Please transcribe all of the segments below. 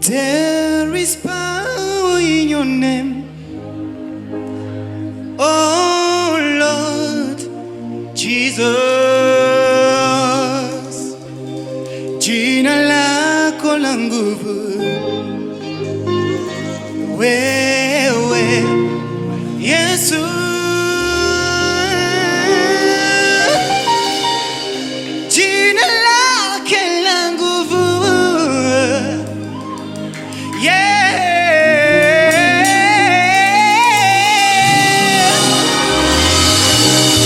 There is power in your name, oh Lord Jesus. Jina lako la nguvu, wewe Yesu. Jina lake la nguvu,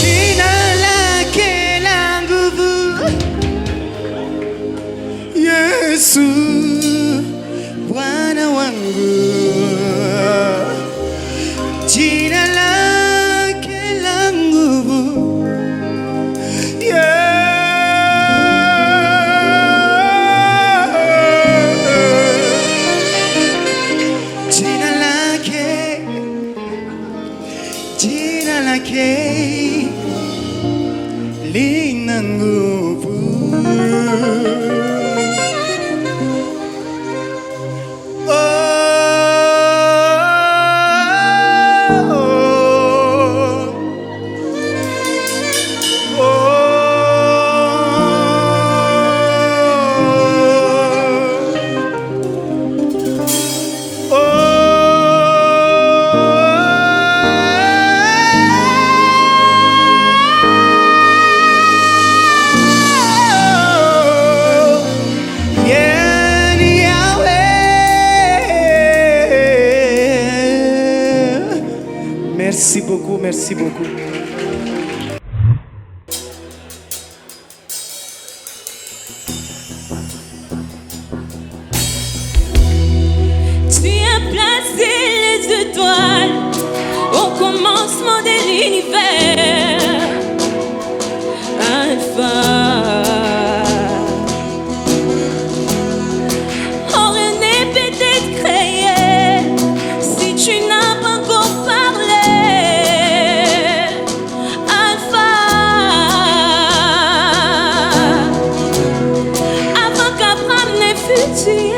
jina lake la nguvu, Yesu Bwana wangu. Jina lake la nguvu, jina lake lina nguvu. Merci beaucoup, merci beaucoup. Tu as placé les étoiles au commencement de l'univers. Alpha. Oh, rien n'est peut-être créé si tu n'as pas encore parlé. Alpha. Avant qu'Abraham ne fût tué.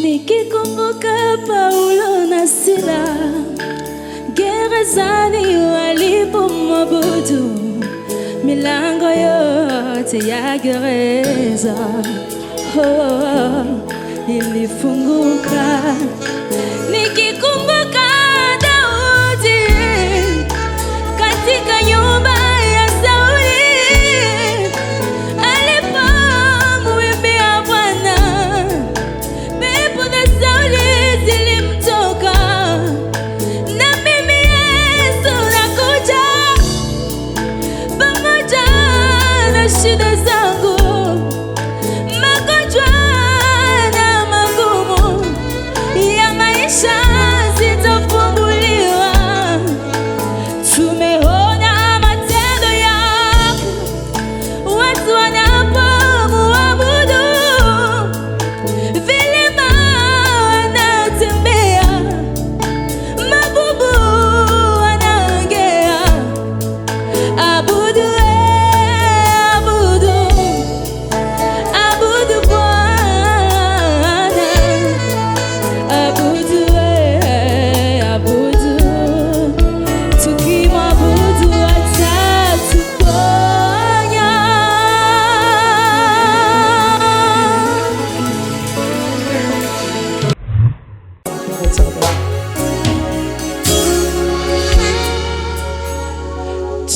Nikikumbuka Paulo na Sila, gerezani walipomwabudu, milango yote yote ya gereza ilifunguka. Nikikumbuka Daudi katika nyumba ya Sauli alipomuimbia Bwana, pepo za Sauli zilimtoka. Na mimi Yesu nakuja pamoja na shida zangu, magonjwa na magumu ya maisha zitafumbuliwa. Tumeona matendo yako watu wanapomuabudu, vilema wanatembea, mabubu wanaongea. Abudu, abudu, abudu Bwana, abudu, abudu. Tukimwabudu atatuponya.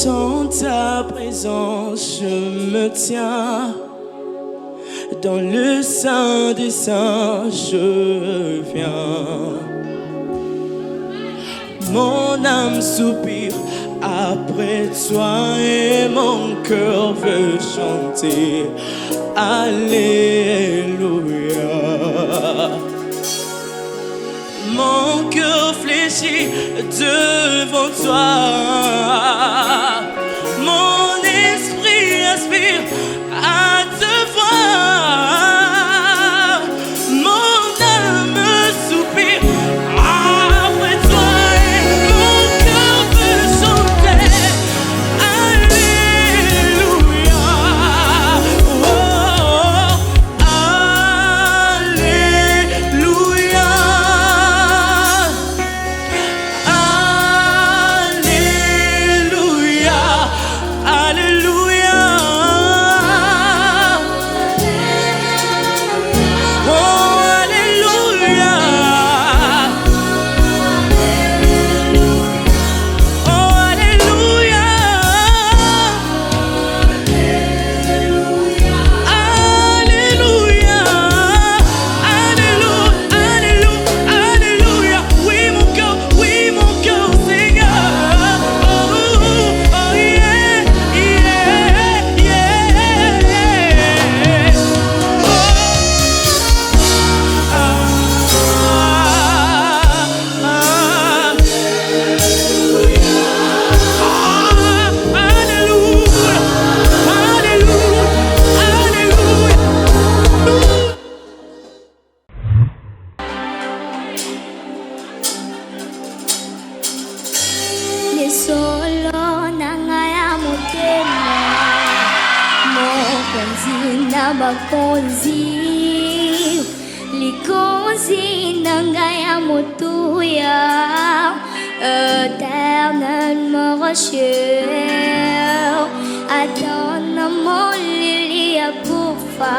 Dans ta présence, je me tiens. Dans le sein des saints, je viens. Mon âme soupire après toi et mon cœur veut chanter. Alléluia. Mon cœur fléchit devant toi. Mon esprit aspire à te voir. Mon âme soupire après toi et mon cœur veut chanter. Alléluia. Oh, Alléluia. Solo nangaya motema, mokonzi na bakonzi, likonzi nangaya motuya, éternellement rocheux, Adona molili ya kufa,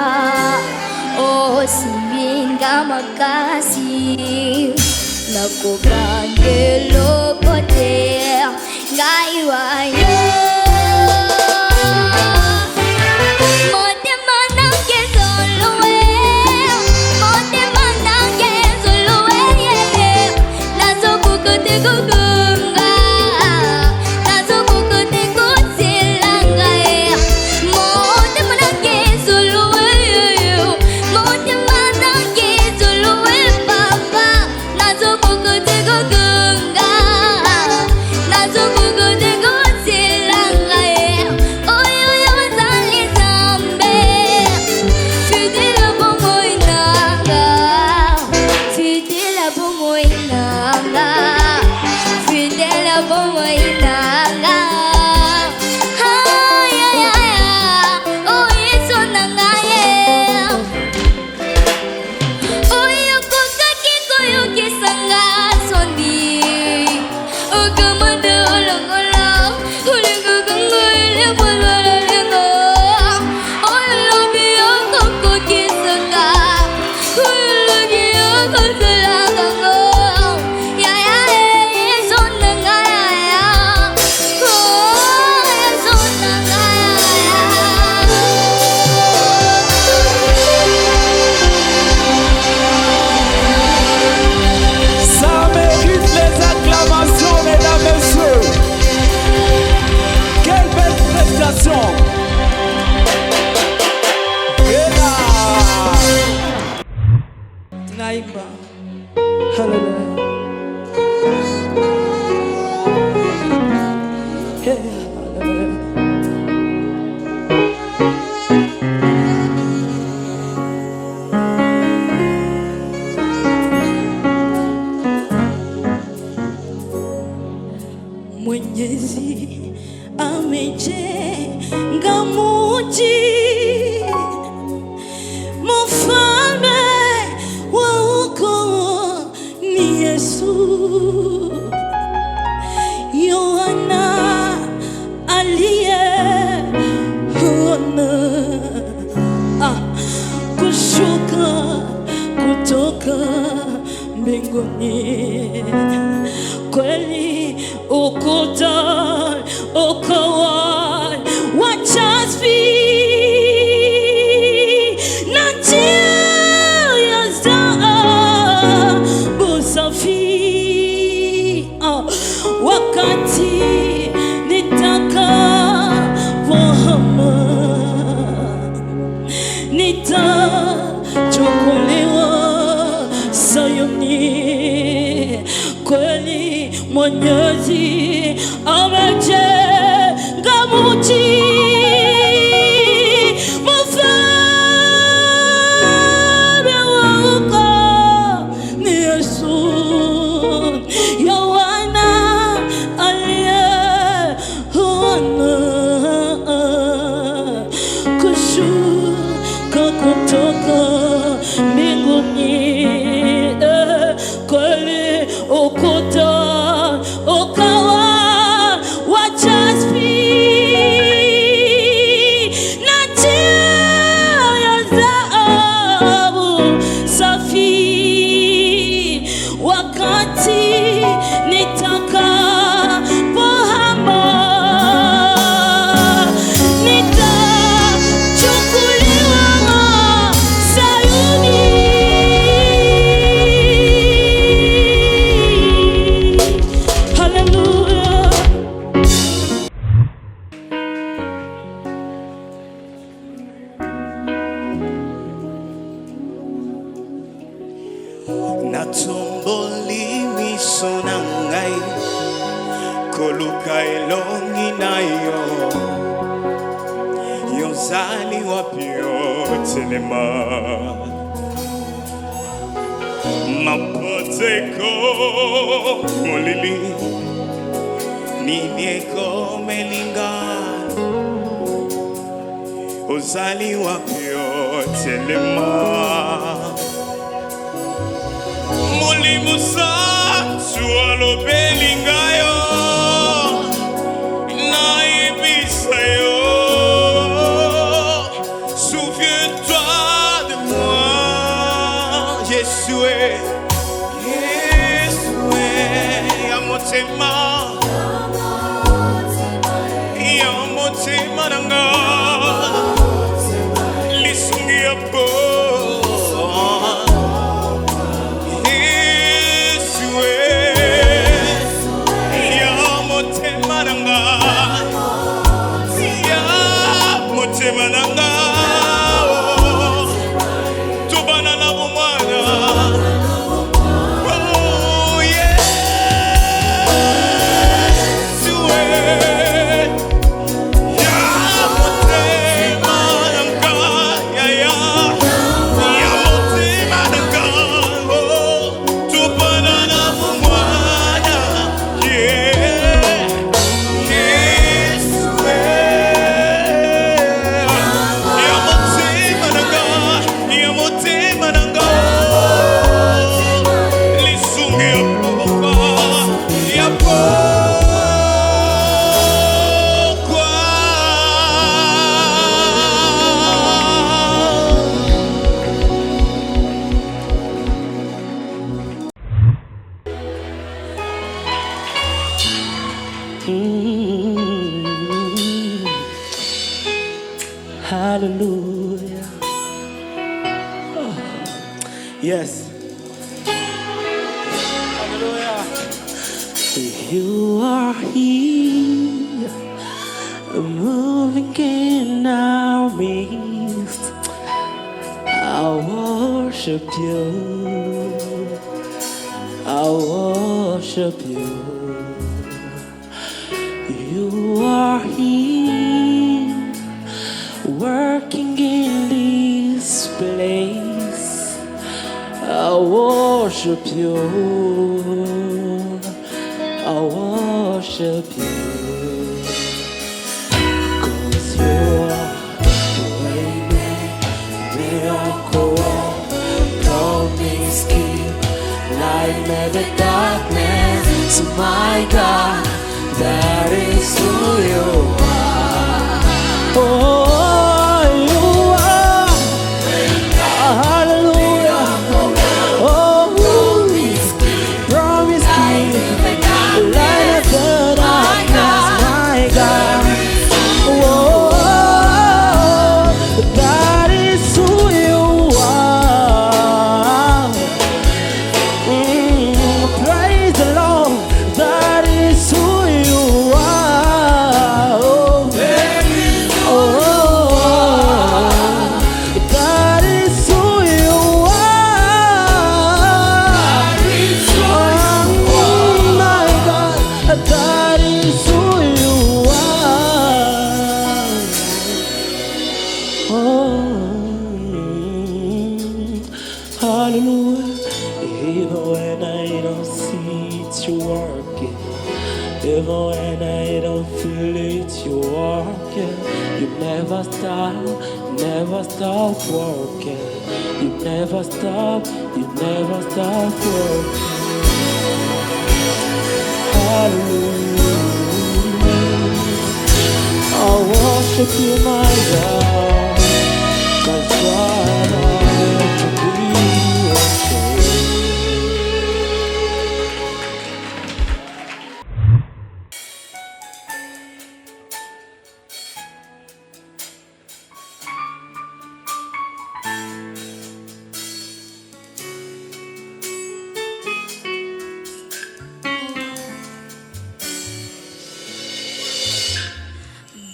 osimbinga makasi, nakobangelo kote. Gaiwayo motema nange zolowe, motema nange zolowe, nazokukote kukunga, nazokukote kutilanga. Motema nange zolowe, motema nange zolowe papa, nazokukote kukunga, nazokukote kutilanga. mbinguni. Kweli ukuta ukawa wachasfi na njia ya dhahabu safi. Wakati nitakapohama nitachukuliwa Sayuni. Kweli Mwenyezi amejenga mji, mfalme wa huko ni Yesu. Yohana aliyeona kushuka kutoka mbinguni. Kweli ukuta ukawa wachasfi na njia ya dhahabu safi. Wakati nitakapohama nitachukuliwa Sayuni. Hallelujah. Natumboli miso na ngai koluka elongi na yo. Yozali wapi yo telema mapoteko molili ninieko melinga. Ozali wapi yo telema Molimo santu alobeli ngayo naibisa yo. Souviens-toi de moi, Yeshua, Yeshua, ya motema nanga lisungi ya po. Hallelujah. Oh. Yes. Hallelujah. You are here, moving in our midst. I worship you. I worship you. You are here, working in this place. I worship you. I worship you. 'Cause you are waiting, miracle, promise keep, light in the darkness. So my God, that is who you are. Oh, you are. Hallelujah. Oh, You never stop working. You never stop working. Hallelujah. I worship you, my God, 'cause you're worthy to be praised.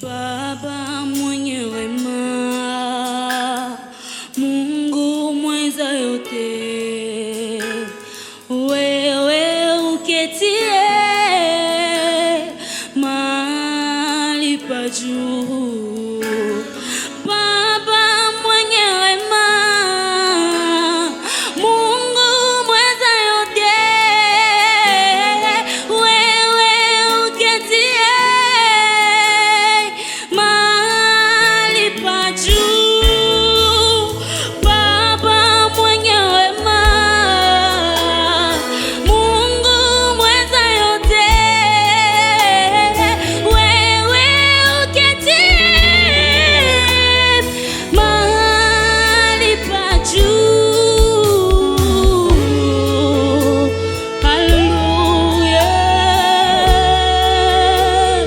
Baba mwenye wema, Mungu mweza yote, wewe uketie mahali pa juu. Baba mwenye wema, Mungu mweza yote, wewe uketie mahali pa juu. Baba mwenye wema, Mungu mweza yote, wewe uketie mahali pa juu. Hallelujah.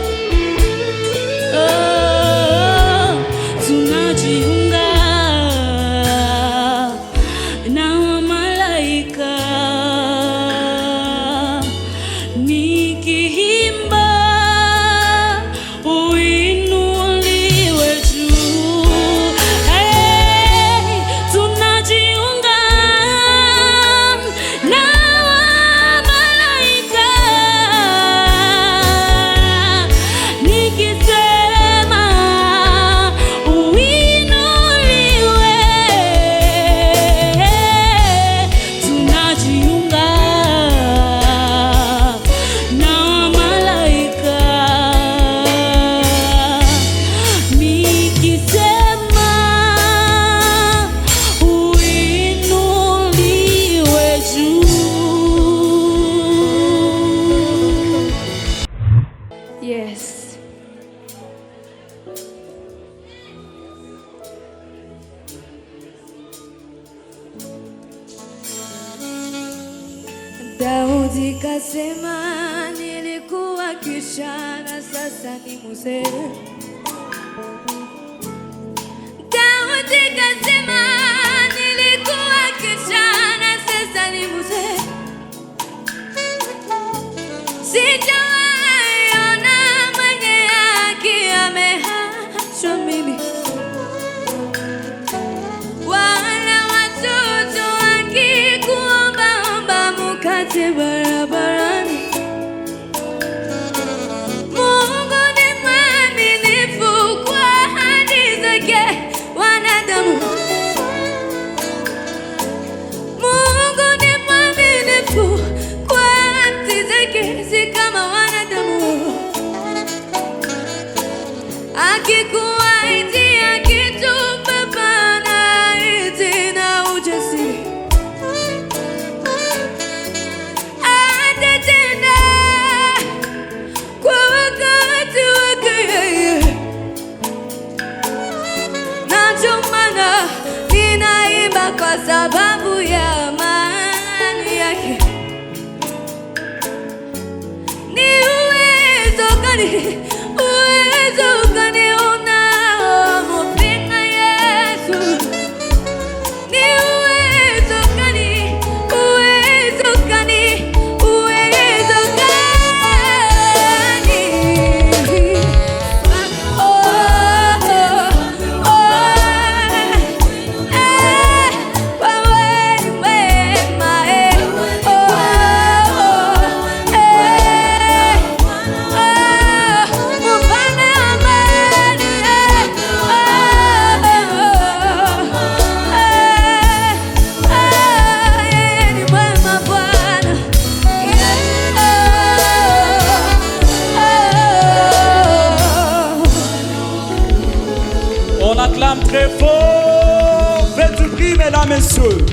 Tunajiunga na malaika nikiimba uinuliwe juu. Hey, tunajiunga na malaika nikisema uinuliwe. Tunajiunga na malaika nikisema uinuliwe juu. Yes. Daudi kasema nilikuwa kijana, sasa ni mzee. Daudi kasema nilikuwa kijana, sasa ni mzee. Sijawahi ona mwenye haki ameachwa mimi, wala watoto wakikuombaomba mkate barabarani. Mungu ni mwaminifu kwa ahadi zake wanadamu. Mungu ni mwaminifu kwa ahadi zake, si kama wanadamu. Akikuahidia kitu Baba anaahidi na ujasiri, atatenda kwa wakati wake yeye. Na ndio maana ninaimba kwa sababu ya amani yake. Ni uwezo gani, uwezo gani unaompinga Yesu? Ni uwezo gani, uwezo gani, uwezo gani? Wewe On acclame très fort. Faites du bruit, mesdames et messieurs.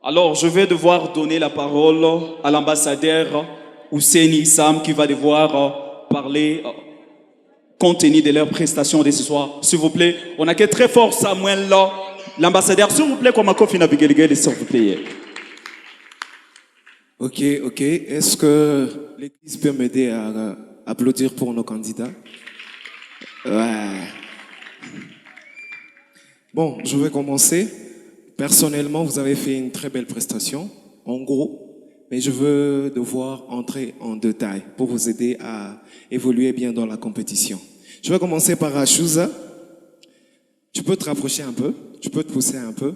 Alors, je vais devoir donner la parole à l'ambassadeur Ousseini Sam qui va devoir parler compte tenu de leurs prestations de ce soir. S'il vous plaît, on accueille très fort Samuel, l'ambassadeur. S'il vous plaît, comme un coffin à Bigel, s'il vous plaît. Ok. Est-ce que l'église peut m'aider à applaudir pour nos candidats? Ouais. Bon, je vais commencer. Personnellement, vous avez fait une très belle prestation, en gros, mais je veux devoir entrer en détail pour vous aider à évoluer bien dans la compétition. Je vais commencer par Achouza. Tu peux te rapprocher un peu, tu peux te pousser un peu.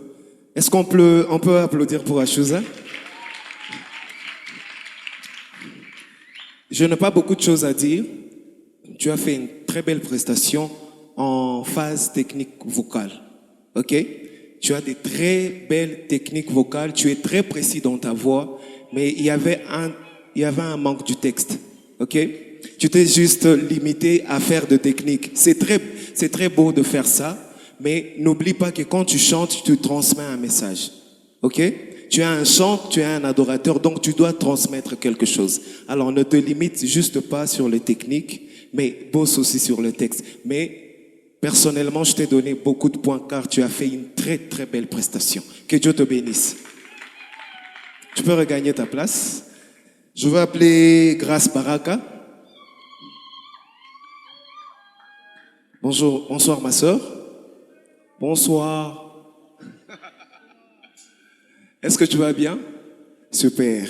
Est-ce qu'on peut applaudir pour Achouza? Je n'ai pas beaucoup de choses à dire. Tu as fait une très belle prestation en phase technique vocale. Ok? Tu as des très belles techniques vocales. Tu es très précis dans ta voix, mais il y avait un manque du texte. Ok? Tu t'es juste limité à faire de techniques. C'est très beau de faire ça, mais n'oublie pas que quand tu chantes, tu transmets un message. Ok? Tu es un chanteur, tu es un adorateur, donc tu dois transmettre quelque chose. Alors ne te limite juste pas sur les techniques, mais bosse aussi sur le texte. Mais personnellement, je t'ai donné beaucoup de points car tu as fait une très très belle prestation. Que Dieu te bénisse. Tu peux regagner ta place. Je vais appeler Grace Baraka. Bonsoir ma sœur. Bonsoir. Est-ce que tu vas bien? Super.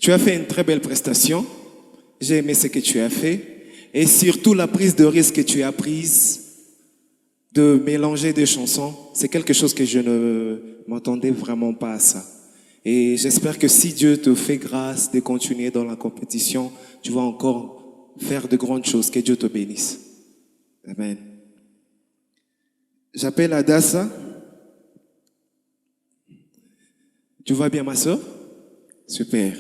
Tu as fait une très belle prestation. J'ai aimé ce que tu as fait. Et surtout la prise de risque que tu as prise de mélanger des chansons. C'est quelque chose que je ne m'attendais vraiment pas à ça. Et j'espère que si Dieu te fait grâce de continuer dans la compétition, tu vas encore faire de grandes choses. Que Dieu te bénisse. Amen. J'appelle Adassa. Tu vas bien, ma soeur? Super.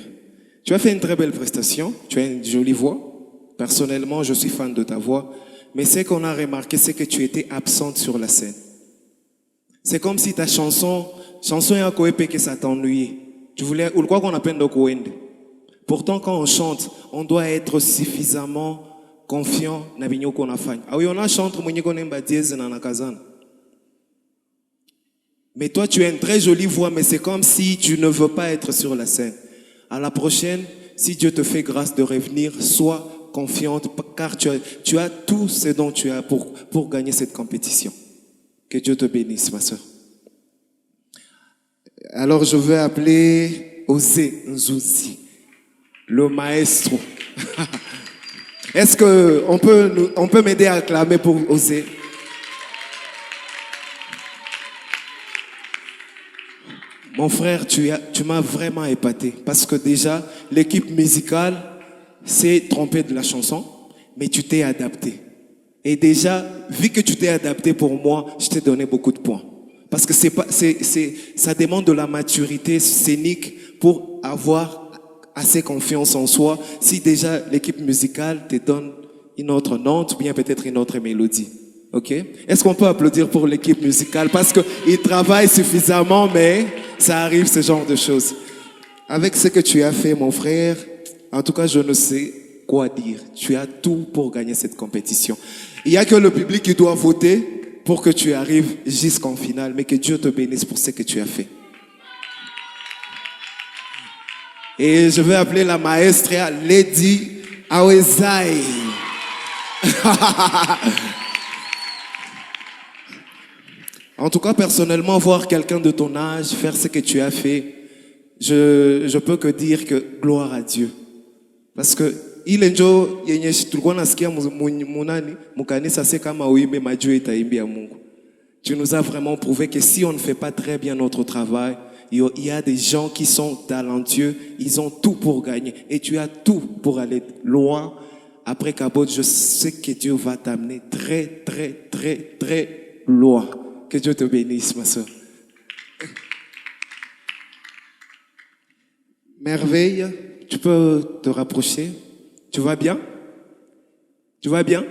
Tu as fait une très belle prestation. Tu as une jolie voix. Personnellement, je suis fan de ta voix. Mais ce qu'on a remarqué, c'est que tu étais absente sur la scène. C'est comme si ta chanson ya koepe que ça t'ennuyait. Tu voulais, ou quoi qu'on appelle de koende. Pourtant, quand on chante, on doit être suffisamment confiant na binyo qu'on a fait. Ah oui, on a chanté mwenye konemba dièse na nakazana. Mais toi, tu as une très jolie voix, mais c'est comme si tu ne veux pas être sur la scène. À la prochaine, si Dieu te fait grâce de revenir, sois confiante, car tu as tout ce dont tu as pour gagner cette compétition. Que Dieu te bénisse, ma soeur. Alors, je vais appeler Osé Nzouzi, le maestro. Est-ce que on peut m'aider à acclamer pour Osé? Mon frère, tu m'as vraiment épaté parce que déjà, l'équipe musicale s'est trompée de la chanson, mais tu t'es adapté. Et déjà, vu que tu t'es adapté pour moi, je t'ai donné beaucoup de points. Parce que ça demande de la maturité scénique pour avoir assez confiance en soi. Si déjà l'équipe musicale te donne une autre note, ou bien peut-être une autre mélodie. Ok? Est-ce qu'on peut applaudir pour l'équipe musicale? Parce qu'ils travaillent suffisamment, mais ça arrive ce genre de choses. Avec ce que tu as fait, mon frère, en tout cas, je ne sais quoi dire. Tu as tout pour gagner cette compétition. Il n'y a que le public qui doit voter pour que tu arrives jusqu'en finale, mais que Dieu te bénisse pour ce que tu as fait. Et je vais appeler la maestra Lady Awezai. En tout cas, personnellement, voir quelqu'un de ton âge faire ce que tu as fait, je peux que dire que gloire à Dieu. Parce que ile njo yenye tulikuwa nasikia munani mukanisa c'est kama uimbe majue itaimbia Mungu. Tu nous as vraiment prouvé que si on ne fait pas très bien notre travail, il y a des gens qui sont talentueux, ils ont tout pour gagner et tu as tout pour aller loin. Après Kabod, je sais que Dieu va t'amener très très très très loin. Que Dieu te bénisse, ma soeur. Merveille, tu peux te rapprocher. Tu vas bien? Tu vas bien?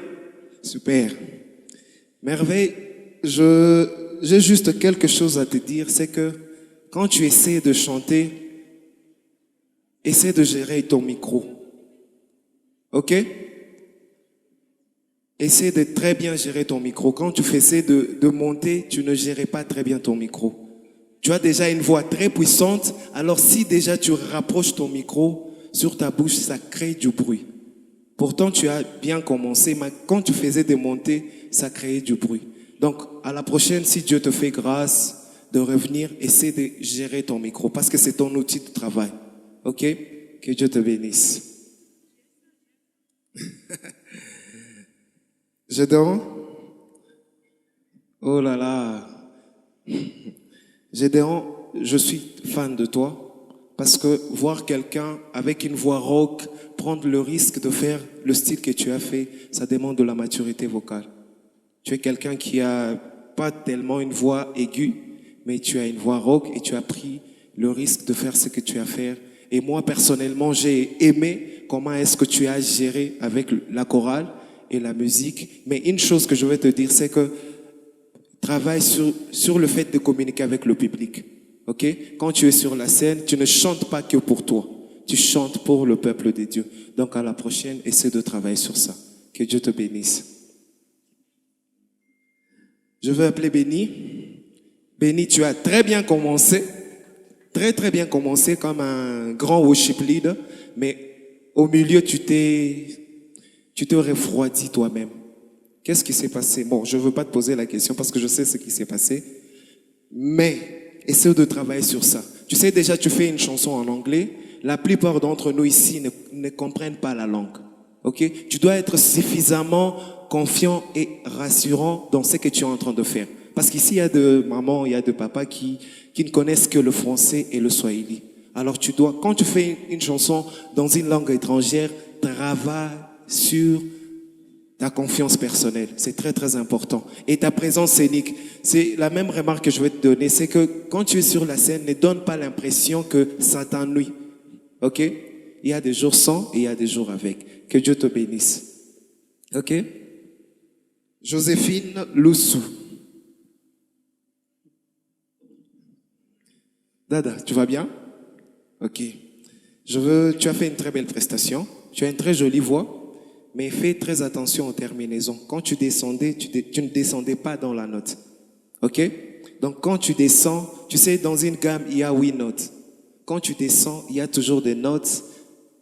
Super. Merveille, j'ai juste quelque chose à te dire, c'est que quand tu essaies de chanter, essaie de gérer ton micro. OK? Essaie de très bien gérer ton micro. Quand tu faisais de monter, tu ne gérais pas très bien ton micro. Tu as déjà une voix très puissante, alors si déjà tu rapproches ton micro sur ta bouche, ça crée du bruit. Pourtant, tu as bien commencé, mais quand tu faisais des montées, ça créait du bruit. Donc, à la prochaine, si Dieu te fait grâce de revenir, essaie de gérer ton micro, parce que c'est ton outil de travail. OK? Que Dieu te bénisse. Gédéon? Oh là là. Gédéon, je suis fan de toi parce que voir quelqu'un avec une voix rock prendre le risque de faire le style que tu as fait, ça demande de la maturité vocale. Tu es quelqu'un qui a pas tellement une voix aiguë, mais tu as une voix rock et tu as pris le risque de faire ce que tu as fait. Et moi, personnellement, j'ai aimé comment est-ce que tu as géré avec la chorale et la musique. Mais une chose que je vais te dire, c'est que travaille sur le fait de communiquer avec le public. OK? Quand tu es sur la scène, tu ne chantes pas que pour toi. Tu chantes pour le peuple de Dieu. Donc, à la prochaine, essaie de travailler sur ça. Que Dieu te bénisse. Je vais appeler Béni. Béni, tu as très bien commencé. Très bien commencé comme un grand worship leader. Mais au milieu, tu t'es refroidi toi-même. Qu'est-ce qui s'est passé? Bon, je ne veux pas te poser la question parce que je sais ce qui s'est passé. Mais essaie de travailler sur ça. Tu sais déjà, tu fais une chanson en anglais. La plupart d'entre nous ici ne comprennent pas la langue. OK? Tu dois être suffisamment confiant et rassurant dans ce que tu es en train de faire. Parce qu'ici, il y a de mamans, il y a de papas qui ne connaissent que le français et le swahili. Alors tu dois, quand tu fais une chanson dans une langue étrangère, travaille sur ta confiance personnelle. C'est très important. Et ta présence scénique. C'est la même remarque que je vais te donner. C'est que quand tu es sur la scène, ne donne pas l'impression que ça t'ennuie. OK? Il y a des jours sans et il y a des jours avec. Que Dieu te bénisse. OK? Joséphine Loussou. Dada, tu vas bien? OK. Tu as fait une très belle prestation. Tu as une très jolie voix. Mais fais très attention aux terminaisons. Quand tu descendais, tu ne descendais pas dans la note. OK? Donc quand tu descends, tu sais, dans une gamme, il y a 8 notes. Quand tu descends, il y a toujours des notes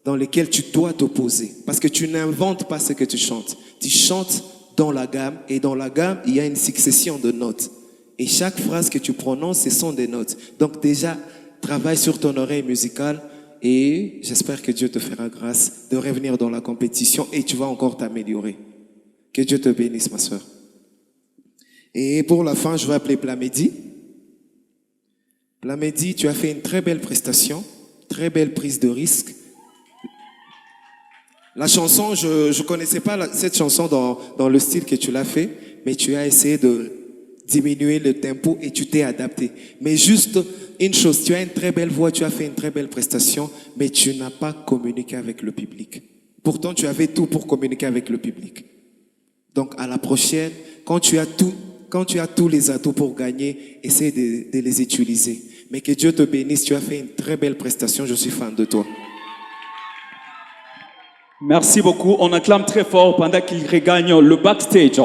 dans lesquelles tu dois t'opposer. Parce que tu n'inventes pas ce que tu chantes. Tu chantes dans la gamme et dans la gamme, il y a une succession de notes. Et chaque phrase que tu prononces, ce sont des notes. Donc déjà, travaille sur ton oreille musicale. Et j'espère que Dieu te fera grâce de revenir dans la compétition et tu vas encore t'améliorer. Que Dieu te bénisse, ma soeur. Et pour la fin, je vais appeler Plamédi. Plamédi, tu as fait une très belle prestation, très belle prise de risque. La chanson, je ne connaissais pas cette chanson dans le style que tu l'as fait, mais tu as essayé de diminuer le tempo et tu t'es adapté. Mais juste une chose, tu as une très belle voix, tu as fait une très belle prestation, mais tu n'as pas communiqué avec le public. Pourtant, tu avais tout pour communiquer avec le public. Donc, à la prochaine, quand tu as tous les atouts pour gagner, essaie de les utiliser. Mais que Dieu te bénisse, tu as fait une très belle prestation, je suis fan de toi. Merci beaucoup. On acclame très fort pendant qu'il regagne le backstage.